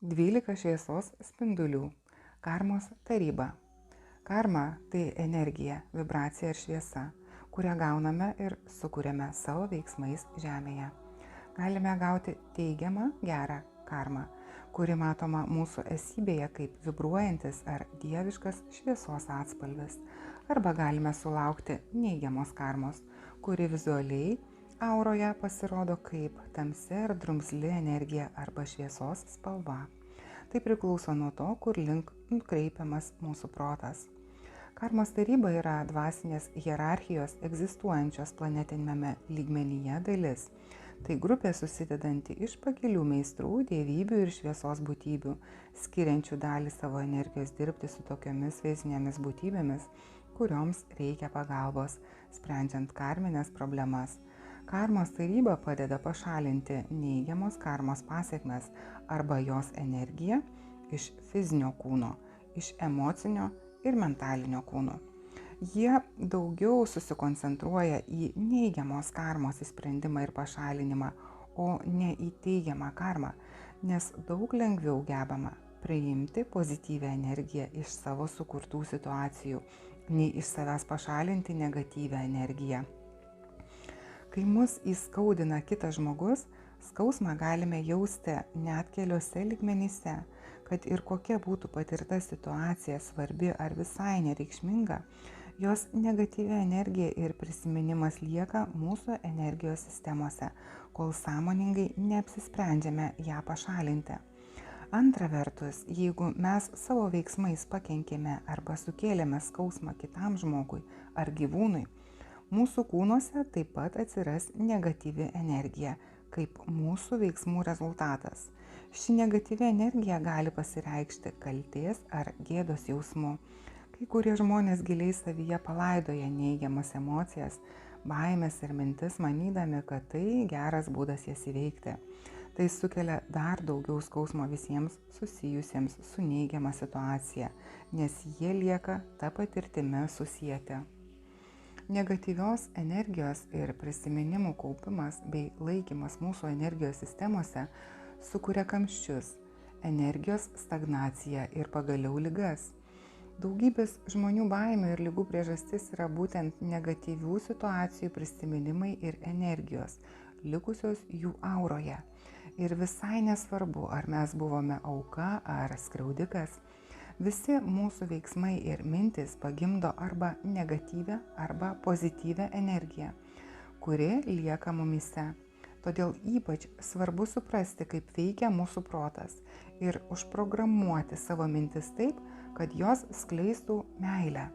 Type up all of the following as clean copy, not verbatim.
12 šviesos spindulių. Karmos taryba. Karma – tai energija, vibracija ir šviesa, kurią gauname ir sukuriame savo veiksmais žemėje. Galime gauti teigiamą, gerą karmą, kuri matoma mūsų esybėje kaip vibruojantis ar dieviškas šviesos atspalvis. Arba galime sulaukti neigiamos karmos, kuri vizualiai auroje pasirodo kaip tamsi ar drumzli energija arba šviesos spalva. Tai priklauso nuo to, kur link nukreipiamas mūsų protas. Karmos taryba yra dvasinės hierarchijos egzistuojančios planetinėme lygmenyje dalis. Tai grupė susidedanti iš pakilių meistrų, dievybių ir šviesos būtybių, skiriančių dalį savo energijos dirbti su tokiomis fizinėmis būtybėmis, kurioms reikia pagalbos, sprendžiant karmines problemas. Karmos taryba padeda pašalinti neigiamos karmos pasekmes arba jos energiją iš fizinio kūno, iš emocinio ir mentalinio kūno. Jie daugiau susikoncentruoja į neigiamos karmos įsprendimą ir pašalinimą, o ne į teigiamą karmą, nes daug lengviau gebama priimti pozityvią energiją iš savo sukurtų situacijų, nei iš savęs pašalinti negatyvią energiją. Kai mus įskaudina kitas žmogus, skausmą galime jausti net keliose lygmenyse, kad ir kokia būtų patirta situacija svarbi ar visai nereikšminga, jos negatyvi energija ir prisiminimas lieka mūsų energijos sistemose, kol sąmoningai neapsisprendžiame ją pašalinti. Antra vertus, jeigu mes savo veiksmais pakenkėme arba sukėlėme skausmą kitam žmogui ar gyvūnui, mūsų kūnuose taip pat atsiras negatyvi energija, kaip mūsų veiksmų rezultatas. Ši negatyvi energija gali pasireikšti kaltės ar gėdos jausmu. Kai kurie žmonės giliai savyje palaidoja neigiamas emocijas, baimės ir mintis, manydami, kad tai geras būdas jas įveikti. Tai sukelia dar daugiau skausmo visiems susijusiems su neigiama situacija, nes jie lieka ta patirtimi susieti. Negatyvios energijos ir prisiminimų kaupimas bei laikymas mūsų energijos sistemose sukuria kamščius, energijos stagnaciją ir pagaliau ligas. Daugybės žmonių baimių ir ligų priežastis yra būtent negatyvių situacijų prisiminimai ir energijos, likusios jų auroje. Ir visai nesvarbu, ar mes buvome auka ar skriaudikas, visi mūsų veiksmai ir mintis pagimdo arba negatyvę, arba pozityvę energiją, kuri lieka mumyse. Todėl ypač svarbu suprasti, kaip veikia mūsų protas ir užprogramuoti savo mintis taip, kad jos skleistų meilę.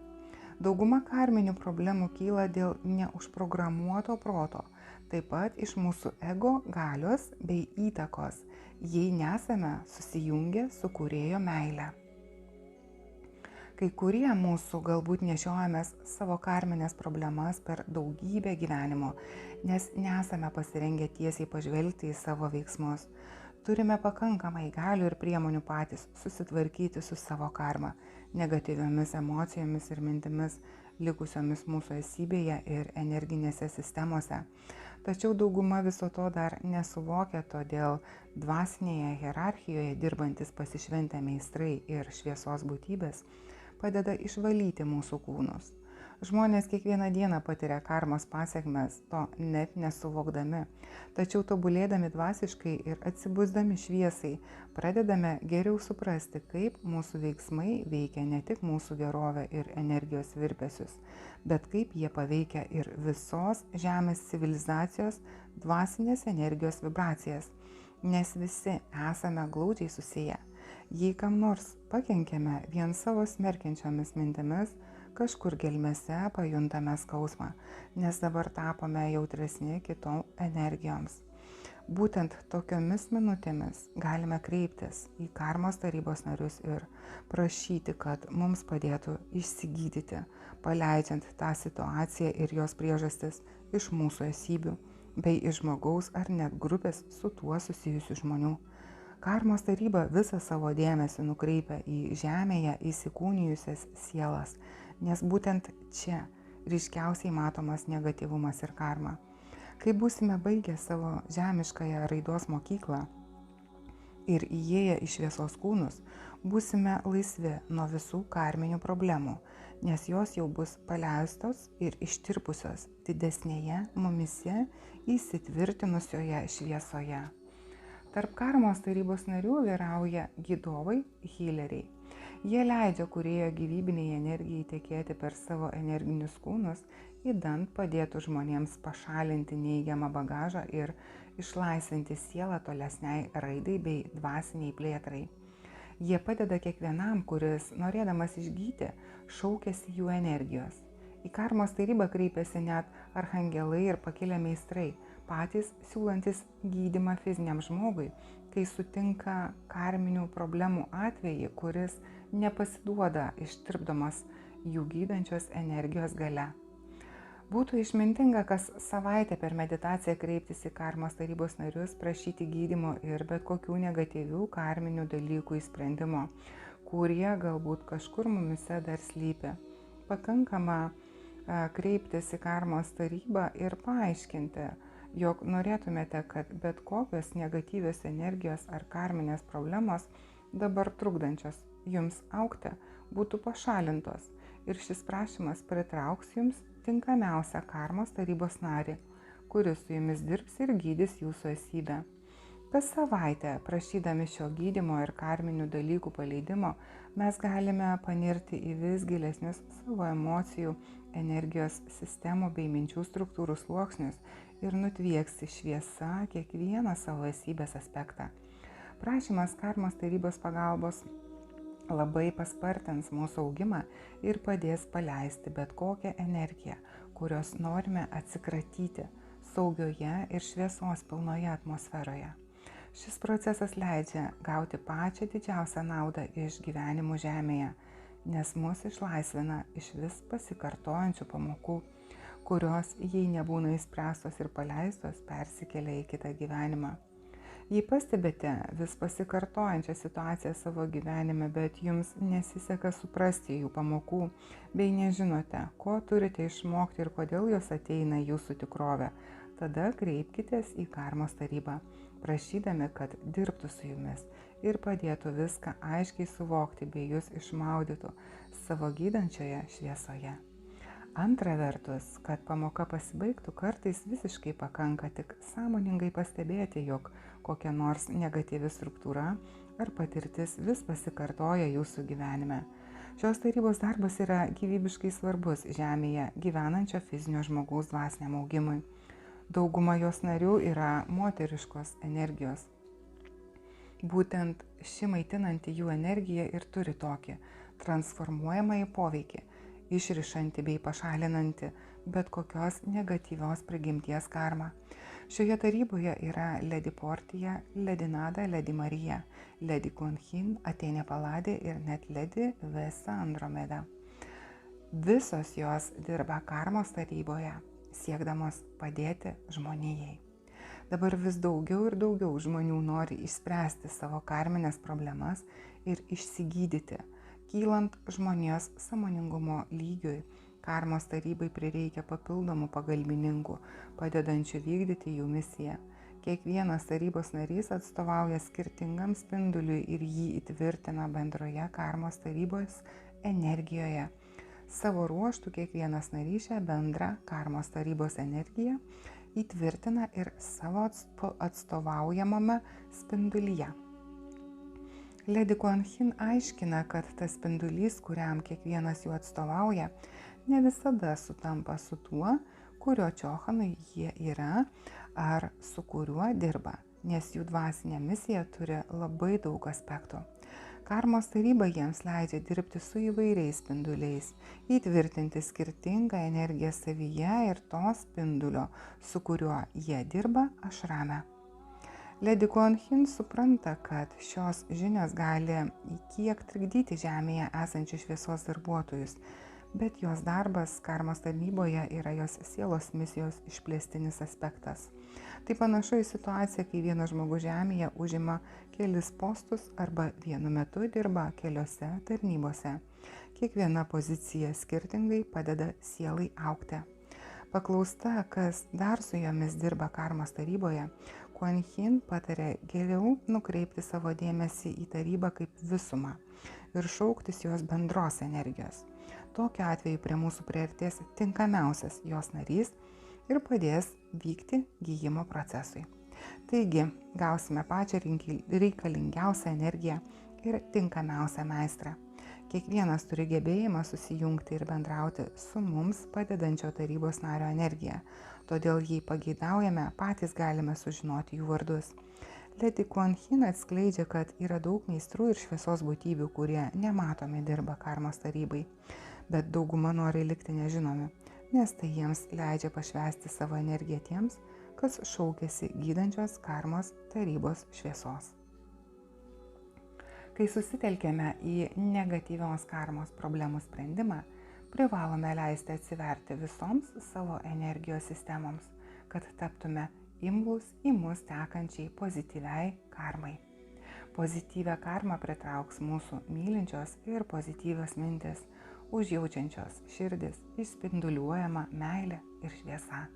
Dauguma karminių problemų kyla dėl neužprogramuoto proto, taip pat iš mūsų ego galios bei įtakos, jei nesame susijungę su kūrėjo meile. Kai kurie mūsų galbūt nešiojamės savo karminės problemas per daugybę gyvenimo, nes nesame pasirengę tiesiai pažvelgti į savo veiksmus. Turime pakankamai galių ir priemonių patys susitvarkyti su savo karma, negatyviomis emocijomis ir mintimis, likusiomis mūsų esybėje ir energinėse sistemose. Tačiau dauguma viso to dar nesuvokia, todėl dvasinėje hierarchijoje dirbantis pasišventę meistrai ir šviesos būtybės padeda išvalyti mūsų kūnus. Žmonės kiekvieną dieną patiria karmos pasekmes, to net nesuvokdami. Tačiau tobulėdami dvasiškai ir atsibusdami šviesai, pradedame geriau suprasti, kaip mūsų veiksmai veikia ne tik mūsų gerovę ir energijos virpesius, bet kaip jie paveikia ir visos žemės civilizacijos dvasinės energijos vibracijas, nes visi esame glaudžiai susiję. Jei kam nors pakenkėme vien savo smerkiančiomis mintimis, kažkur gelmėse pajuntame skausmą, nes dabar tapome jautresni kitom energijoms. Būtent tokiomis minutėmis galime kreiptis į karmos tarybos narius ir prašyti, kad mums padėtų išsigydyti, paleidžiant tą situaciją ir jos priežastis iš mūsų esybių, bei iš žmogaus ar net grupės su tuo susijusių žmonių. Karmos taryba visą savo dėmesį nukreipia į žemėje įsikūnijusias sielas, nes būtent čia ryškiausiai matomas negatyvumas ir karma. Kai būsime baigę savo žemiškąją raidos mokyklą, ir įėję į šviesos kūnus būsime laisvi nuo visų karminių problemų, nes jos jau bus paleistos ir ištirpusios didesnėje mumyse įsitvirtinusioje šviesoje. Tarp karmos tarybos narių vyrauja gydovai, hyleriai. Jie leidžia kūrėjo gyvybiniai energijai tekėti per savo energinius kūnus, idant padėtų žmonėms pašalinti neigiamą bagažą ir išlaisvinti sielą tolesniai raidai bei dvasiniai plėtrai. Jie padeda kiekvienam, kuris, norėdamas išgyti, šaukiasi jų energijos. Į karmos tarybą kreipiasi net archangelai ir pakilę meistrai, patys siūlantis gydymą fiziniam žmogui, kai sutinka karminių problemų atvejį, kuris nepasiduoda ištirpdomas jų gydančios energijos gale. Būtų išmintinga kas savaitę per meditaciją kreiptis į karmos tarybos narius, prašyti gydymo ir bet kokių negatyvių karminių dalykų įsprendimo, kurie galbūt kažkur mumise dar slypi. Pakankama kreiptis į karmos tarybą ir paaiškinti, jog norėtumėte, kad bet kokios negatyvios energijos ar karminės problemos dabar trukdančios jums augti būtų pašalintos ir šis prašymas pritrauks jums tinkamiausią karmos tarybos narį, kuris su jumis dirbs ir gydys jūsų esybę. Kas savaitę, prašydami šio gydymo ir karminių dalykų paleidimo, mes galime panirti į vis gilesnius savo emocijų, energijos sistemų bei minčių struktūrų sluoksnius ir nutvieksti šviesa kiekvieną savo esybės aspektą. Prašymas karmos tarybos pagalbos labai paspartins mūsų augimą ir padės paleisti bet kokią energiją, kurios norime atsikratyti saugioje ir šviesos pilnoje atmosferoje. Šis procesas leidžia gauti pačią didžiausią naudą iš gyvenimų žemėje, nes mus išlaisvina iš vis pasikartojančių pamokų, kurios, jei nebūna įspręstos ir paleistos, persikelia į kitą gyvenimą. Jei pastebite vis pasikartojančią situaciją savo gyvenime, bet jums nesiseka suprasti jų pamokų, bei nežinote, ko turite išmokti ir kodėl jos ateina į jūsų tikrovę, tada kreipkitės į karmos tarybą, prašydami, kad dirbtų su jumis ir padėtų viską aiškiai suvokti bei jūs išmaudytų savo gydančioje šviesoje. Antra vertus, kad pamoka pasibaigtų, kartais visiškai pakanka tik sąmoningai pastebėti, jog kokia nors negatyvi struktūra ar patirtis vis pasikartoja jūsų gyvenime. Šios tarybos darbas yra gyvybiškai svarbus žemėje gyvenančio fizinio žmogaus dvasiniam augimui. Dauguma jos narių yra moteriškos energijos. Būtent ši maitinanti jų energija ir turi tokį transformuojamąjį poveikį, išrišanti bei pašalinanti bet kokios negatyvios prigimties karmą. Šioje taryboje yra Ledi Portija, Ledi Nada, Ledi Marija, Ledi Kuan Yin, Atėnė Paladė ir net Ledi Vesa Andromeda. Visos jos dirba karmos taryboje, siekdamos padėti žmonijai. Dabar vis daugiau ir daugiau žmonių nori išspręsti savo karminės problemas ir išsigydyti. Kylant žmonijos sąmoningumo lygiui, karmos tarybai prireikia papildomų pagalbininkų, padedančių vykdyti jų misiją. Kiekvienas tarybos narys atstovauja skirtingam spinduliui ir jį įtvirtina bendroje karmos tarybos energijoje. Savo ruožtų kiekvienas narys šią bendrą karmos tarybos energiją įtvirtina ir savo atstovaujamame spindulyje. Ledi Kuan Yin aiškina, kad tas spindulys, kuriam kiekvienas jų atstovauja, ne visada sutampa su tuo, kurio čiohanai jie yra ar su kuriuo dirba, nes jų dvasinė misija turi labai daug aspektų. Karmos taryba jiems leidžia dirbti su įvairiais spinduliais, įtvirtinti skirtingą energiją savyje ir to spindulio, su kuriuo jie dirba, ašrame. Ledi Kuan Yin supranta, kad šios žinios gali kiek trikdyti žemėje esančius šviesos darbuotojus, bet jos darbas karmos tarnyboje yra jos sielos misijos išplėstinis aspektas. Tai panašu į situaciją, kai vienas žmogus žemėje užima kelis postus arba vienu metu dirba keliose tarnybose. Kiekviena pozicija skirtingai padeda sielai augti. Paklausta, kas dar su jomis dirba karmos taryboje, Kuan Yin patarė geriau nukreipti savo dėmesį į tarybą kaip visumą ir šauktis jos bendros energijos. Tokiu atveju prie mūsų priartės tinkamiausias jos narys ir padės vykti gijimo procesui. Taigi, gausime pačią reikalingiausią energiją ir tinkamiausią meistrą. Kiekvienas turi gebėjimą susijungti ir bendrauti su mums padedančio tarybos nario energija, todėl jei pageidaujame, patys galime sužinoti jų vardus. Ledi Kuan Yin atskleidžia, kad yra daug meistrų ir šviesos būtybių, kurie nematomi dirba karmos tarybai, bet dauguma nori likti nežinomi, nes tai jiems leidžia pašvęsti savo energiją tiems, kas šaukiasi gydančios karmos tarybos šviesos. Kai susitelkėme į negatyvios karmos problemų sprendimą, privalome leisti atsiverti visoms savo energijos sistemoms, kad taptume imlūs į mus tekančiai pozityviai karmai. Pozityvę karmą pritrauks mūsų mylinčios ir pozityvios mintis, užjaučiančios širdis, išspinduliuojama meilė ir šviesa.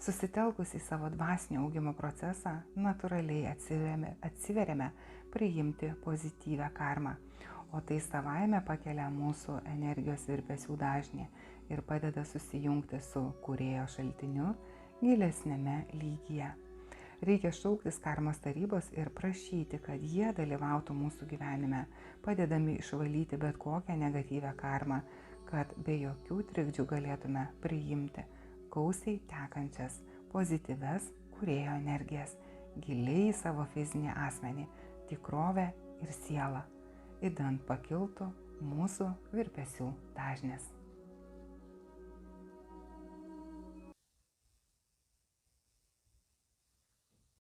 Susitelkus į savo dvasinio augimo procesą, natūraliai atsiveriame priimti pozityvę karmą, o tai savaime pakelia mūsų energijos virpesių dažnį ir padeda susijungti su kūrėjo šaltiniu gilesnėme lygyje. Reikia šauktis karmos tarybos ir prašyti, kad jie dalyvautų mūsų gyvenime, padedami išvalyti bet kokią negatyvią karmą, kad be jokių trikdžių galėtume priimti gausiai tekančias pozityves kūrėjo energijas giliai į savo fizinį asmenį, tikrovę ir sielą, idant pakiltų mūsų virpesių dažnis.